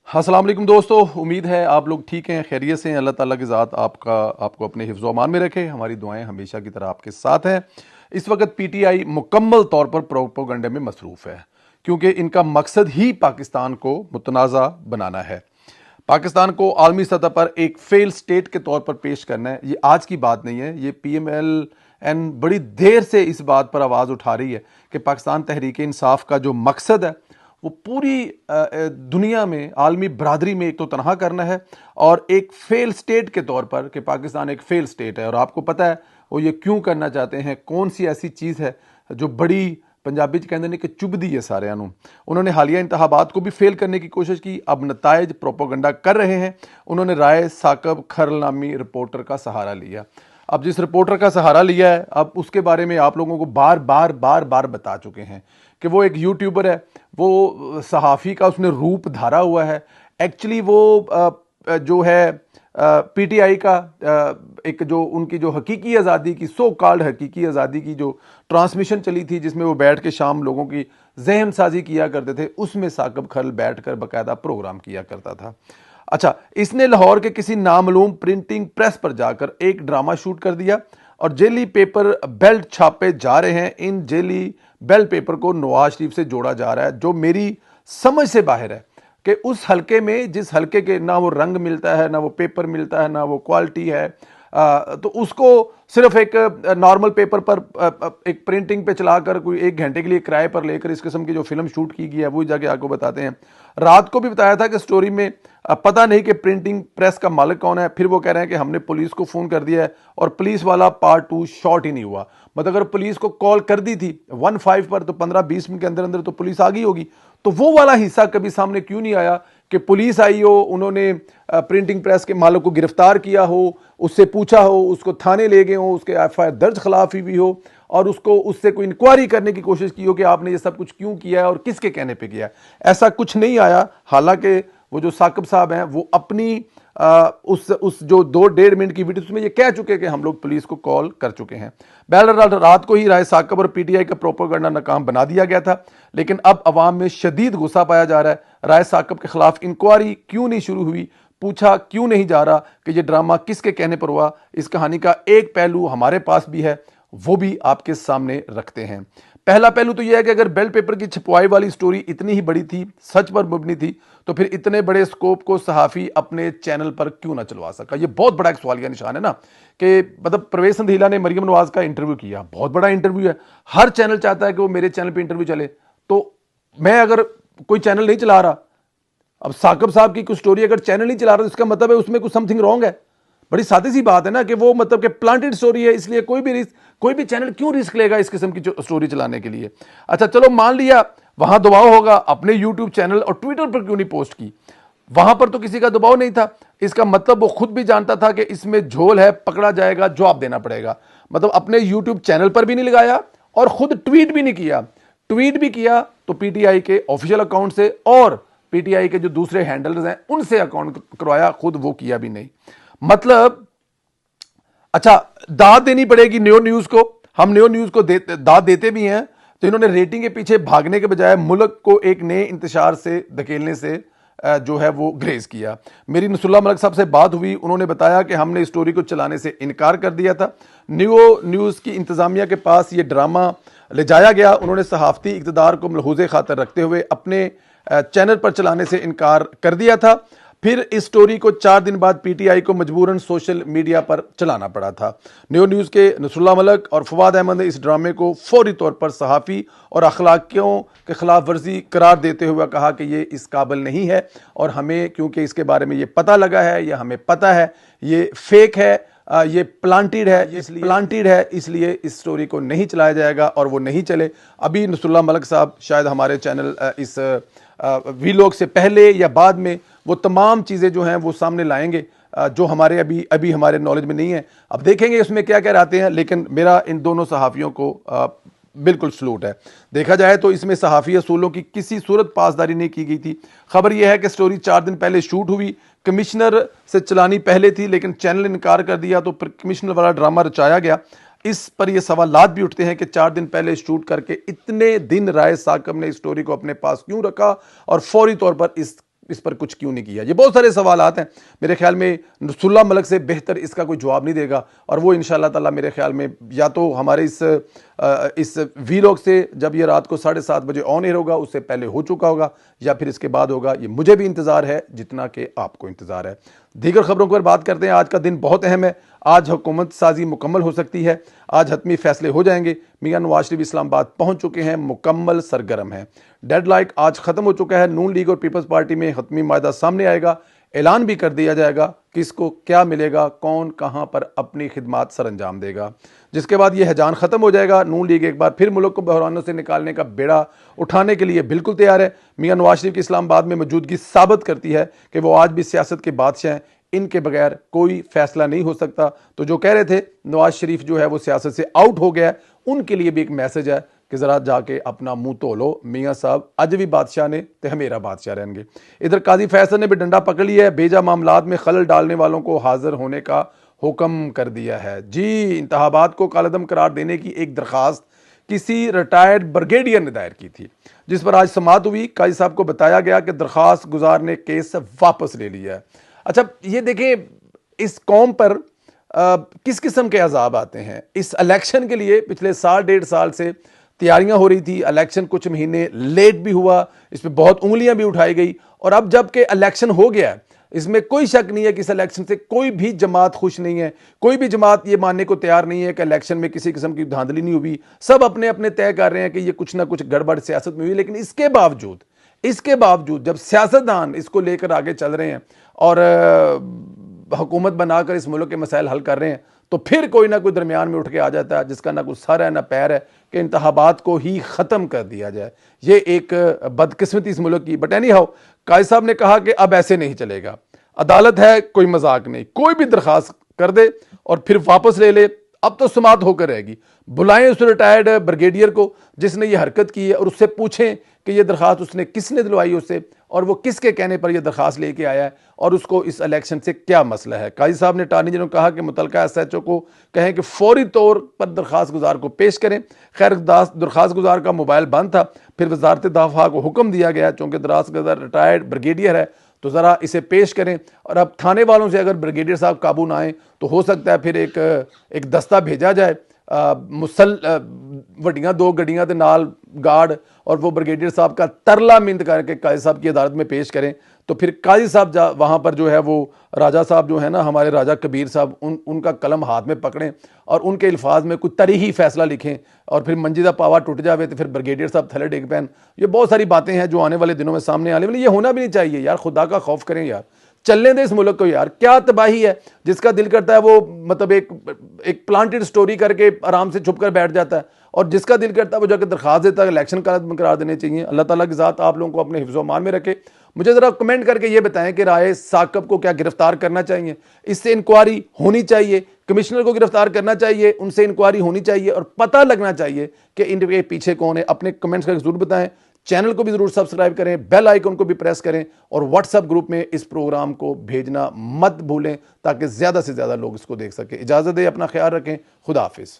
अस्सलाम वालेकुम दोस्तों, उम्मीद है आप लोग ठीक हैं, खैरियत से हैं। अल्लाह ताला की ज़ात आपको अपने हिफ्ज़ व अमान में रखे। हमारी दुआएं हमेशा की तरह आपके साथ हैं। इस वक्त पीटीआई मुकम्मल तौर पर प्रोपेगेंडे में मसरूफ़ है, क्योंकि इनका मकसद ही पाकिस्तान को मुतनाज़ा बनाना है। पाकिस्तान को आलमी सतह पर एक फेल स्टेट के तौर पर पेश करना है। ये आज की बात नहीं है, ये PMLN बड़ी देर से इस बात पर आवाज़ उठा रही है कि पाकिस्तान तहरीक इंसाफ का जो मकसद है वो पूरी दुनिया में, आलमी बरादरी में एक तो तनहा करना है, और एक फेल स्टेट के तौर पर कि पाकिस्तान एक फेल स्टेट है। और आपको पता है वो ये क्यों करना चाहते हैं, कौन सी ऐसी चीज़ है जो बड़ी, पंजाबी च कहते हैं कि चुभदी है सारिਆਂ ਨੂੰ। उन्होंने हालिया इंतखाबात को भी फेल करने की कोशिश की, अब नताइज प्रोपोगंडा कर रहे हैं। उन्होंने राय साकब खरल नामी रिपोर्टर का सहारा लिया। अब जिस रिपोर्टर का सहारा लिया है, अब उसके बारे में आप लोगों को बार बार बता चुके हैं कि वो एक यूट्यूबर है, वो सहाफ़ी का उसने रूप धारा हुआ है। एक्चुअली वो जो है पीटीआई का एक जो उनकी जो हकीकी आज़ादी की, सो कॉल्ड हकीकी आज़ादी की जो ट्रांसमिशन चली थी, जिसमें वो बैठ के शाम लोगों की जहन साजी किया करते थे, उसमें साकब खरल बैठ कर बाकायदा प्रोग्राम किया करता था। अच्छा, इसने लाहौर के किसी नामालूम प्रिंटिंग प्रेस पर जाकर एक ड्रामा शूट कर दिया और जेली पेपर बेल्ट छापे जा रहे हैं। इन जेली बेल्ट पेपर को नवाज शरीफ से जोड़ा जा रहा है, जो मेरी समझ से बाहर है कि उस हलके में, जिस हलके के ना वो रंग मिलता है, ना वो पेपर मिलता है, ना वो क्वालिटी है, तो उसको सिर्फ एक नॉर्मल पेपर पर एक प्रिंटिंग पे चलाकर कोई 1 घंटे के लिए किराए पर लेकर इस किस्म की जो फिल्म शूट की गई है, वो जाके आपको बताते हैं। रात को भी बताया था कि स्टोरी में पता नहीं कि प्रिंटिंग प्रेस का मालिक कौन है। फिर वो कह रहे हैं कि हमने पुलिस को फ़ोन कर दिया है और पुलिस वाला पार्ट 2 शॉट ही नहीं हुआ। मतलब अगर पुलिस को कॉल कर दी थी 15 पर, तो 15-20 मिनट के अंदर अंदर तो पुलिस आ गई होगी। तो वो वाला हिस्सा कभी सामने क्यों नहीं आया कि पुलिस आई हो, उन्होंने प्रिंटिंग प्रेस के मालिक को गिरफ्तार किया हो, उससे पूछा हो, उसको थाने ले गए हो, उसके FIR दर्ज खिलाफी भी हो, और उसको उससे कोई इंक्वायरी करने की कोशिश की हो कि आपने ये सब कुछ क्यों किया है और किसके कहने पे किया है। ऐसा कुछ नहीं आया। हालांकि वो जो साकब साहब हैं, वो अपनी उस जो 2-1.5 मिनट की वीडियो, उसमें ये कह चुके कि हम लोग पुलिस को कॉल कर चुके हैं। बहरहाल रात को ही राय साकब और पीटीआई का प्रोपेगेंडा नाकाम बना दिया गया था, लेकिन अब अवाम में शदीद गुस्सा पाया जा रहा है। राय साकब के खिलाफ इंक्वायरी क्यों नहीं शुरू हुई, पूछा क्यों नहीं जा रहा कि ये ड्रामा किसके कहने पर हुआ। इस कहानी का एक पहलू हमारे पास भी है, वो भी आपके सामने रखते हैं। पहला पहलू तो यह है कि अगर बेल्ट पेपर की छपवाई वाली स्टोरी इतनी ही बड़ी थी, सच पर मबनी थी, तो फिर इतने बड़े स्कोप को सहाफ़ी अपने चैनल पर क्यों ना चलवा सका। ये बहुत बड़ा एक सवालिया निशान है ना, कि मतलब परवेज संधीला ने मरियम नवाज का इंटरव्यू किया, बहुत बड़ा इंटरव्यू है, हर चैनल चाहता है कि वो मेरे चैनल पर इंटरव्यू चले। तो मैं अगर कोई चैनल नहीं चला रहा, अब साकब साहब की कुछ स्टोरी अगर चैनल नहीं चला रहा, तो इसका मतलब है उसमें कुछ समथिंग रॉन्ग है। बड़ी सादी सी बात है ना, कि वो मतलब कि प्लांटेड स्टोरी है, इसलिए कोई भी चैनल क्यों रिस्क लेगा इस किस्म की स्टोरी चलाने के लिए। अच्छा चलो, मान लिया वहां दबाव होगा, अपने यूट्यूब चैनल और ट्विटर पर क्यों नहीं पोस्ट की। वहां पर तो किसी का दबाव नहीं था। इसका मतलब वो खुद भी जानता था कि इसमें झोल है, पकड़ा जाएगा, जवाब देना पड़ेगा। मतलब अपने यूट्यूब चैनल पर भी नहीं लगाया और खुद ट्वीट भी नहीं किया। ट्वीट भी किया तो पीटीआई के ऑफिशियल अकाउंट से, और पीटीआई के जो दूसरे हैंडलर्स हैं उनसे अकाउंट करवाया, खुद वो किया भी नहीं। मतलब अच्छा, दाद देनी पड़ेगी न्यो न्यूज को। हम न्यो न्यूज को दाद देते भी हैं। तो इन्होंने रेटिंग के पीछे भागने के बजाय मुल्क को एक नए इंतशार से धकेलने से जो है वो ग्रेज किया। मेरी नसरुल्लाह मलिक साहब से बात हुई, उन्होंने बताया कि हमने स्टोरी को चलाने से इनकार कर दिया था। न्यो न्यूज़ की इंतजामिया के पास ये ड्रामा ले जाया गया। उन्होंने सहाफ़ती इक़्तिदार को मलहूज़े खातर रखते हुए अपने चैनल पर चलाने से इनकार कर दिया था। फिर इस स्टोरी को 4 दिन बाद पीटीआई को मजबूरन सोशल मीडिया पर चलाना पड़ा था। न्यो न्यूज़ के नसरुल्लाह मलिक और फवाद अहमद ने इस ड्रामे को फौरी तौर पर सहाफ़ी और अखलाकियों के खिलाफ वर्जी करार देते हुए कहा कि ये इस काबिल नहीं है, और हमें क्योंकि इसके बारे में ये पता लगा है, या हमें पता है ये फेक है, ये प्लांटेड है, इसलिए इस स्टोरी को नहीं चलाया जाएगा, और वो नहीं चले। अभी नसरुल्लाह मलिक साहब शायद हमारे चैनल इस वीलॉग से पहले या बाद में वो तमाम चीज़ें जो हैं वो सामने लाएंगे, जो हमारे अभी हमारे नॉलेज में नहीं है। अब देखेंगे उसमें क्या क्या आते हैं, लेकिन मेरा इन दोनों सहाफ़ियों को बिल्कुल सलूट है। देखा जाए तो इसमें सहाफ़ी असूलों की किसी सूरत पासदारी नहीं की गई थी। खबर यह है कि स्टोरी 4 दिन पहले शूट हुई, कमिश्नर से चलानी पहले थी, लेकिन चैनल ने इनकार कर दिया, तो फिर कमिश्नर वाला ड्रामा रचाया गया। इस पर यह सवालात भी उठते हैं कि 4 दिन पहले शूट करके इतने दिन राय साकब ने इस स्टोरी को अपने पास क्यों रखा और फौरी तौर पर इस इस पर कुछ क्यों नहीं किया? ये बहुत सारे सवालात हैं। मेरे ख्याल में नसरुल्लाह मलिक से बेहतर इसका कोई जवाब नहीं देगा, और वो इंशाअल्लाह ताला मेरे ख्याल में या तो हमारे इस वीलॉग से जब ये रात को 7:30 बजे ऑन एयर होगा उससे पहले हो चुका होगा, या फिर इसके बाद होगा। ये मुझे भी इंतज़ार है जितना कि आपको इंतज़ार है। दीगर खबरों पर बात करते हैं। आज का दिन बहुत अहम है। आज हुकूमत साजी मुकम्मल हो सकती है। आज हतमी फैसले हो जाएंगे। मियां नवाज शरीफ इस्लामाबाद पहुंच चुके हैं, मुकम्मल सरगर्म हैं। डेडलाइन आज खत्म हो चुका है। नून लीग और पीपल्स पार्टी में हतमी मायदा सामने आएगा। ऐलान भी कर दिया जाएगा किसको क्या मिलेगा, कौन कहां पर अपनी खिदमात सर अंजाम देगा। जिसके बाद ये हैजान खत्म हो जाएगा। नून लीग एक बार फिर मुल्क को बहरानों से निकालने का बेड़ा उठाने के लिए बिल्कुल तैयार है। मियां नवाज शरीफ की इस्लामाबाद में मौजूदगी साबित करती है कि वो आज भी सियासत के बादशाह हैं। इनके बगैर कोई फैसला नहीं हो सकता। तो जो कह रहे थे नवाज शरीफ जो है वो सियासत से आउट हो गया है, उनके लिए भी एक मैसेज है कि जरा जाके अपना मुंह धो लो। मियां साहब अज भी बादशाह ने ते हमेरा बादशाह रहेंगे। इधर काजी फैसल ने भी डंडा पकड़ लिया है। बेजा मामलात में खलल डालने वालों को हाजिर होने का हुक्म कर दिया है। जी, इंतखाबात को कालअदम करार देने की एक दरखास्त किसी रिटायर्ड ब्रिगेडियर ने दायर की थी, जिस पर आज समाअत हुई। काजी साहब को बताया गया कि दरखास्त गुजार ने केस वापस ले लिया है। अच्छा, ये देखें इस कौम पर किस किस्म के अजाब आते हैं। इस इलेक्शन के लिए पिछले साल 1.5 साल से तैयारियां हो रही थी। इलेक्शन कुछ महीने लेट भी हुआ, इस पर बहुत उंगलियां भी उठाई गई, और अब जब के इलेक्शन हो गया है, इसमें कोई शक नहीं है कि इस इलेक्शन से कोई भी जमात खुश नहीं है। कोई भी जमात ये मानने को तैयार नहीं है कि इलेक्शन में किसी किस्म की धांधली नहीं हुई। सब अपने अपने तय कर रहे हैं कि ये कुछ ना कुछ गड़बड़ सियासत में हुई। लेकिन इसके बावजूद जब सियासतदान इसको लेकर आगे चल रहे हैं और हुकूमत बनाकर इस मुल्क के मसाइल हल कर रहे हैं, तो फिर कोई ना कोई दरमियान में उठ के आ जाता है जिसका ना कुछ सर है ना पैर है कि इंतखाबात को ही ख़त्म कर दिया जाए। ये एक बदकिस्मती इस मुल्क की। बट एनी हाउ, काजी साहब ने कहा कि अब ऐसे नहीं चलेगा। अदालत है, कोई मजाक नहीं। कोई भी दरखास्त कर दे और फिर वापस ले ले, अब तो समाअत होकर रहेगी। बुलाएं उस रिटायर्ड ब्रिगेडियर को जिसने ये हरकत की है, और उससे पूछें कि ये दरखास्त उसने किसने दिलवाई उससे, और वो किसके कहने पर यह दरखास्त लेके आया है, और उसको इस इलेक्शन से क्या मसला है। काजी साहब ने अटॉर्नी जनरल को कहा कि मुतलका SHO को कहें कि फौरी तौर पर दरखास्त गुजार को पेश करें। खैर, दरखास्त गुजार का मोबाइल बंद था। फिर वजारत दाफा को हुक्म दिया गया, चूंकि दरखास्त गुजार रिटायर्ड ब्रिगेडियर है तो ज़रा इसे पेश करें। और अब थाने वालों से अगर ब्रिगेडियर साहब काबू ना आए तो हो सकता है फिर एक दस्ता भेजा जाए, वड्डियां 2 गड्डियां के नाल गार्ड, और वो ब्रिगेडियर साहब का तरला मिंद करके काजी साहब की अदालत में पेश करें। तो फिर काजी साहब वहाँ पर जो है वो राजा साहब जो है ना, हमारे राजा कबीर साहब, उनका कलम हाथ में पकड़ें और उनके अल्फाज में कुछ तरीही फैसला लिखें, और फिर मंजिदा पावा टूट जावे तो फिर ब्रिगेडियर साहब थले डिग पैन। ये बहुत सारी बातें हैं जो आने वाले दिनों में सामने आने वाली। ये होना भी नहीं चाहिए यार, खुदा का खौफ करें यार, चलने दे इस मुल्क को यार। क्या तबाही है। जिसका दिल करता है वो मतलब एक प्लांटेड स्टोरी करके आराम से छुप कर बैठ जाता है, और जिसका दिल करता है वो जाकर दरखास्त देता है। इलेक्शन का करार देने चाहिए। अल्लाह ताला की ज़ात आप लोगों को अपने हिफ्ज़ मान में रखे। मुझे ज़रा कमेंट करके ये बताएं कि राय साकब को क्या गिरफ्तार करना चाहिए, इससे इंक्वायरी होनी चाहिए, कमिश्नर को गिरफ्तार करना चाहिए, उनसे इंक्वायरी होनी चाहिए और पता लगना चाहिए कि इनके पीछे कौन है। अपने कमेंट्स करके जरूर बताएं। चैनल को भी जरूर सब्सक्राइब करें, बेल आइकन को भी प्रेस करें, और व्हाट्सएप ग्रुप में इस प्रोग्राम को भेजना मत भूलें ताकि ज़्यादा से ज़्यादा लोग इसको देख सकें। इजाज़त दें, अपना ख्याल रखें। खुदा हाफिज़।